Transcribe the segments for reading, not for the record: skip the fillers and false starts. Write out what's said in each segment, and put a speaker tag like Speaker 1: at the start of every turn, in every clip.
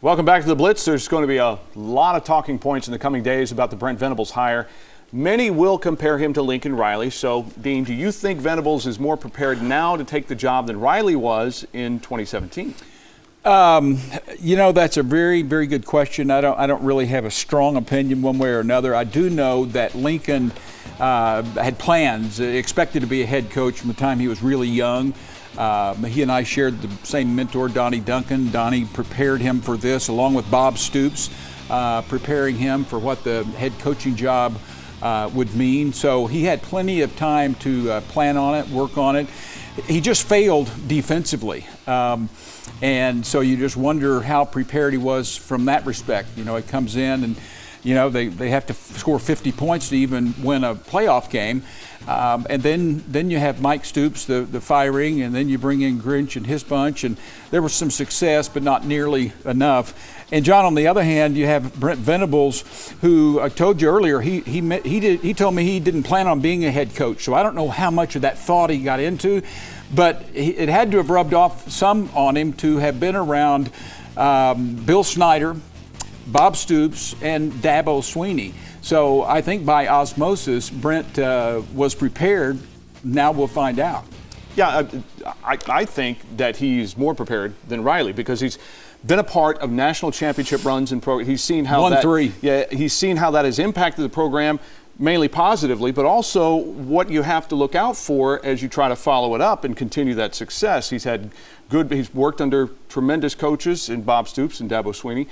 Speaker 1: Welcome back to the Blitz. There's going to be a lot of talking points in the coming days about the Brent Venables hire. Many will compare him to Lincoln Riley. So, Dean, do you think Venables is more prepared now to take the job than Riley was in 2017?
Speaker 2: That's a very, very good question. I don't really have a strong opinion one way or another. I do know that Lincoln had plans, expected to be a head coach from the time he was really young. He and I shared the same mentor, Donnie Duncan. Donnie prepared him for this, along with Bob Stoops, preparing him for what the head coaching job would mean. So he had plenty of time to plan on it, work on it. He just failed defensively. And so you just wonder how prepared he was from that respect. He comes in and, they have to score 50 points to even win a playoff game. And then you have Mike Stoops, the firing, and then you bring in Grinch and his bunch, and there was some success, but not nearly enough. And John, on the other hand, you have Brent Venables, who I told you earlier, he told me he didn't plan on being a head coach. So I don't know how much of that thought he got into, but it had to have rubbed off some on him to have been around Bill Snyder, Bob Stoops, and Dabo Swinney. So I think by osmosis, Brent was prepared. Now we'll find out.
Speaker 1: Yeah, I think that he's more prepared than Riley because he's been a part of national championship runs and he's seen how he's seen how that has impacted the program mainly positively, but also what you have to look out for as you try to follow it up and continue that success. He's worked under tremendous coaches in Bob Stoops and Dabo Swinney.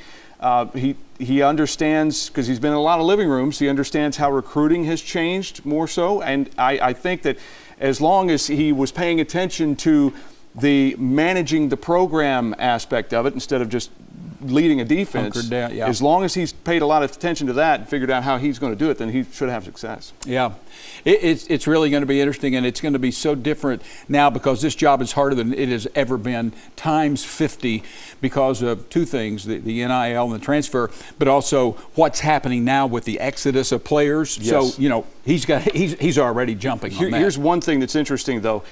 Speaker 1: He understands, because he's been in a lot of living rooms, he understands how recruiting has changed more so. And I think that as long as he was paying attention to the managing the program aspect of it instead of just leading a defense, as long as he's paid a lot of attention to that and figured out how he's going to do it, then he should have success.
Speaker 2: Yeah, it's really going to be interesting, and it's going to be so different now because this job is harder than it has ever been, times 50, because of two things, the NIL and the transfer, but also what's happening now with the exodus of players. Yes. So, he's already jumping on that.
Speaker 1: Here's one thing that's interesting, though.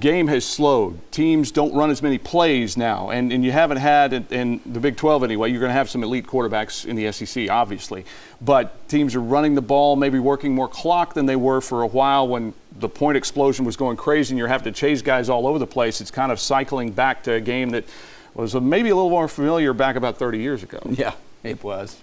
Speaker 1: Game has slowed. Teams don't run as many plays now, and you haven't had in the Big 12 anyway. You're going to have some elite quarterbacks in the SEC, obviously, but teams are running the ball, maybe working more clock than they were for a while when the point explosion was going crazy and you're having to chase guys all over the place. It's kind of cycling back to a game that was maybe a little more familiar back about 30 years ago.
Speaker 2: Yeah, it was.